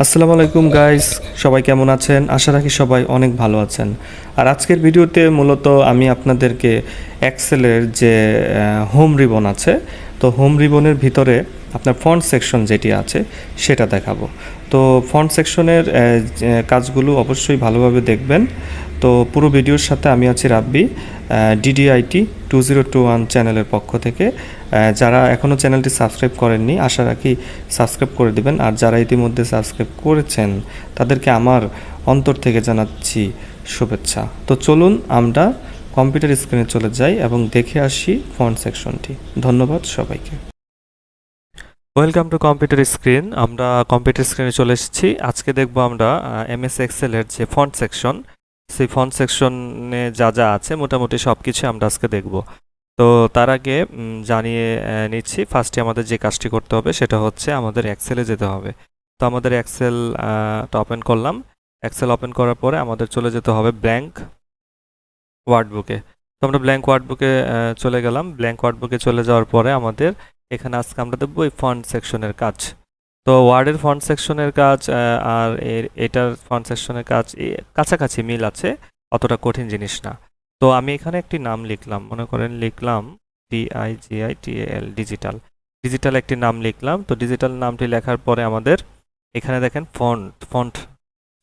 আসসালামু আলাইকুম গাইস, সবাই কেমন আছেন? আশা রাখি সবাই অনেক ভালো আছেন। আর আজকের ভিডিওতে মূলত আমি আপনাদেরকে এক্সেলের যে হোম রিবন আছে, তো হোম রিবনের ভিতরে আপনার ফন্ট সেকশন যেটি আছে সেটা দেখাবো। তো ফন্ট সেকশনের কাজগুলো অবশ্যই ভালোভাবে দেখবেন। তো পুরো ভিডিওর সাথে আমি আছি রাব্বি, ডিডিআইটি 2021 চ্যানেলের পক্ষ থেকে। যারা এখনও চ্যানেলটি সাবস্ক্রাইব করেননি, আশা রাখি সাবস্ক্রাইব করে দেবেন। আর যারা ইতিমধ্যে সাবস্ক্রাইব করেছেন তাদেরকে আমার অন্তর থেকে জানাচ্ছি শুভেচ্ছা। তো চলুন আমরা কম্পিউটার স্ক্রিনে চলে যাই এবং দেখে আসি ফন্ট সেকশনটি। ধন্যবাদ সবাইকে। Welcome to computer screen. আমরা কম্পিউটার স্ক্রিনে চলে এসেছি। আজকে দেখব আমরা এমএস এক্সেলের যে ফন্ট সেকশন, সেই ফন্ট সেকশনে যা যা আছে মোটামুটি সব কিছু আমরা আজকে দেখব। তো তার আগে জানিয়ে নিচ্ছি, ফার্স্টে আমাদের যে কাজটি করতে হবে সেটা হচ্ছে আমাদের এক্সেলে যেতে হবে। তো আমাদের এক্সেলটা ওপেন করলাম। এক্সেল ওপেন করার পরে আমাদের চলে যেতে হবে ব্ল্যাঙ্ক ওয়ার্ডবুকে। তো আমরা ব্ল্যাঙ্ক ওয়ার্ডবুকে চলে গেলাম। ব্ল্যাঙ্ক ওয়ার্ডবুকে চলে যাওয়ার পরে আমাদের এখানে আজকে আমরা দেখবো এই ফন্ট সেকশনের কাজ। তো ওয়ার্ডের ফন্ট সেকশনের কাজ আর এটার ফন্ট সেকশনের কাজ কাছাকাছি মিল আছে, অতটা কঠিন জিনিস না। তো আমি এখানে একটি নাম লিখলাম, মনে করেন লিখলাম DIGITAL, ডিজিটাল। ডিজিটাল একটি নাম লিখলাম। তো ডিজিটাল নামটি লেখার পরে আমাদের এখানে দেখেন ফন্ট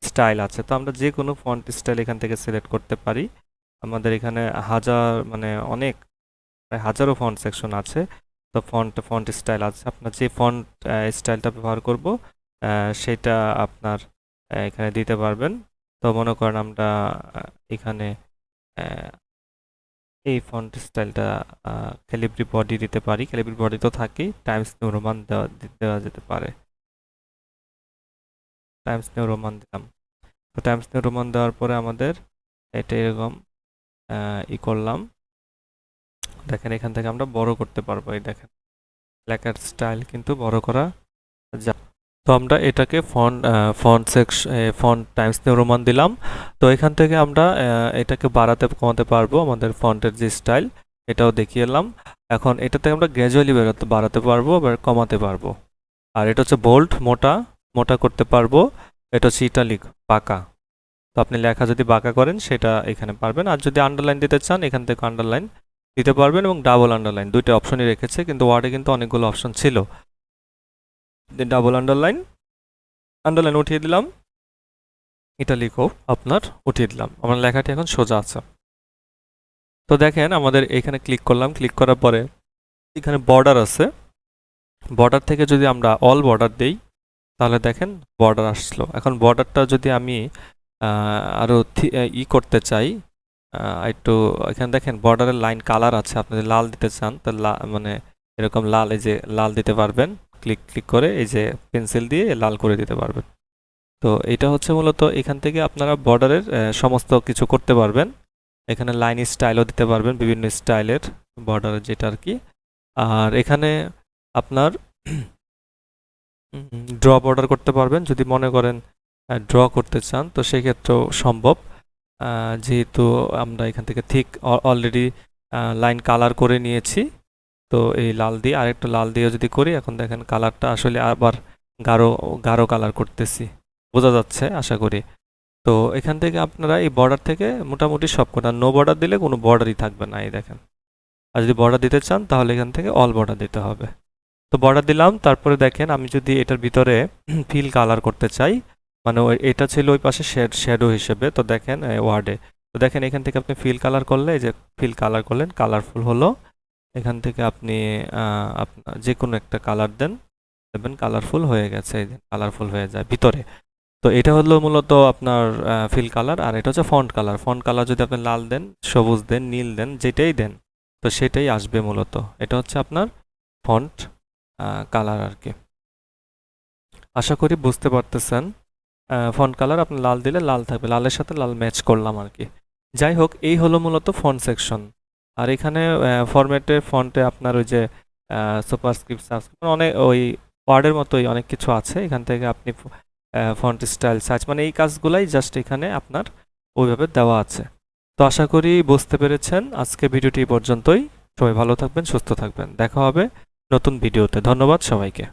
স্টাইল আছে। তো আমরা যে কোনো ফন্ট স্টাইল এখান থেকে সিলেক্ট করতে পারি। আমাদের এখানে অনেক প্রায় হাজারো ফন্ট সেকশন আছে। তো ফন্ট স্টাইল আছে, আপনার যে ফন্ট স্টাইলটা ব্যবহার করব সেটা আপনার এখানে দিতে পারবেন। তো মনে করেন আমরা এখানে এই ফন্ট স্টাইলটা ক্যালিব্রি বডি দিতে পারি। ক্যালিব্রি বডি তো থাকেই, টাইমস নিউ রোমান দেওয়া যেতে পারে। টাইমস নিউ রোমান দিলাম। তো টাইমস নিউ রোমান দেওয়ার পরে আমাদের এটা এরকম করলাম। দেখেন এখান থেকে আমরা বড় করতে পারবো। এই দেখেন লেখার স্টাইল কিন্তু বড় করা যায়। তো আমরা এটাকে ফন্ট টাইমস নিউ রোমান দিলাম। তো এখান থেকে আমরা এটাকে বাড়াতে কমাতে পারবো, আমাদের ফন্টের যে স্টাইল এটাও দেখিয়ে এলাম। এখন এটাতে আমরা গ্র্যাজুয়ালি বাড়াতে পারবো বা কমাতে পারবো। আর এটা হচ্ছে বোল্ড, মোটা করতে পারবো। এটা হচ্ছে ইটালিক, বাঁকা। তো আপনি লেখা যদি বাঁকা করেন সেটা এখানে পারবেন। আর যদি আন্ডারলাইন দিতে চান এখান থেকে আন্ডারলাইন দিতে পারবেন, এবং ডাবল আন্ডারলাইন, দুইটা অপশনই রেখেছে, কিন্তু ওয়ার্ডে কিন্তু অনেকগুলো অপশন ছিল। ডাবল আন্ডারলাইন উঠিয়ে দিলাম, ইটালিকও আপনার উঠিয়ে দিলাম। আমার লেখাটি এখন সোজা আছে। তো দেখেন আমাদের এখানে ক্লিক করলাম। ক্লিক করার পরে এখানে বর্ডার আছে। বর্ডার থেকে যদি আমরা অল বর্ডার দেই তাহলে দেখেন বর্ডার আসলো। এখন বর্ডারটা যদি আমি আরও করতে চাই একটু, এখানে দেখেন বর্ডারের লাইন কালার আছে। আপনি যদি লাল দিতে চান তো এরকম লাল, এই যে লাল দিতে পারবেন। ক্লিক করে এই যে পেন্সিল দিয়ে লাল করে দিতে পারবেন। তো এটা হচ্ছে মূলত এখান থেকে আপনারা বর্ডারের সমস্ত কিছু করতে পারবেন। এখানে লাইন স্টাইলও দিতে পারবেন, বিভিন্ন স্টাইলের বর্ডারের যেটা আর কি। আর এখানে আপনার ড্র বর্ডার করতে পারবেন যদি মনে করেন ড্র করতে চান, তো সেক্ষেত্রেও সম্ভব। যেহেতু আমরা এখান থেকে ঠিক অলরেডি লাইন কালার করে নিয়েছি, তো এই লাল দিয়ে আরেকটা লাল দিয়ে যদি করি, এখন দেখেন কালারটা আসলে আবার গাঢ় কালার করতেছি, বোঝা যাচ্ছে আশা করি। তো এখান থেকে আপনারা এই বর্ডার থেকে মোটামুটি সব কটা, নো বর্ডার দিলে কোনো বর্ডারই থাকবে না, এই দেখেন। আর যদি বর্ডার দিতে চান তাহলে এখান থেকে অল বর্ডার দিতে হবে। তো বর্ডার দিলাম। তারপরে দেখেন আমি যদি এটার ভিতরে ফিল কালার করতে চাই, মানে এটা ছিল ওই পাশে শ্যাডো হিসেবে, তো দেখেন ওয়ার্ডে, তো দেখেন এখান থেকে আপনি ফিল কালার করলে, এই যে ফিল কালার করলেন, কালারফুল হলো। এখান থেকে আপনি আপনার যে কোনো একটা কালার দেবেন, কালারফুল হয়ে গেছে, এই যে কালারফুল হয়ে যায় ভিতরে। তো এটা হলো মূলত আপনার ফিল কালার। আর এটা হচ্ছে ফন্ট কালার। ফন্ট কালার যদি আপনি লাল দেন, সবুজ দেন, নীল দেন, যেটাই দেন তো সেটাই আসবে মূলত। এটা হচ্ছে আপনার ফন্ট কালার আর কি। আশা করি বুঝতে পারতেছেন। ফন্ট কালার আপনি লাল দিলে লাল থাকবে, লালের সাথে লাল ম্যাচ করলাম আর কি। যাই হোক, এই হলো মূলত ফন্ট সেকশন। আর এখানে ফন্টে আপনার ওই যে সুপারস্ক্রিপ্ট, সাবস্ক্রিপ্ট, অনেক ওই ওয়ার্ডের মতোই অনেক কিছু আছে। এখান থেকে আপনি ফন্ট স্টাইল সার্চ, মানে এই কাজগুলাই জাস্ট এখানে আপনার ওইভাবে দেওয়া আছে। তো আশা করি বুঝতে পেরেছেন। আজকে ভিডিওটি পর্যন্তই। সবাই ভালো থাকবেন, সুস্থ থাকবেন। দেখা হবে নতুন ভিডিওতে। ধন্যবাদ সবাইকে।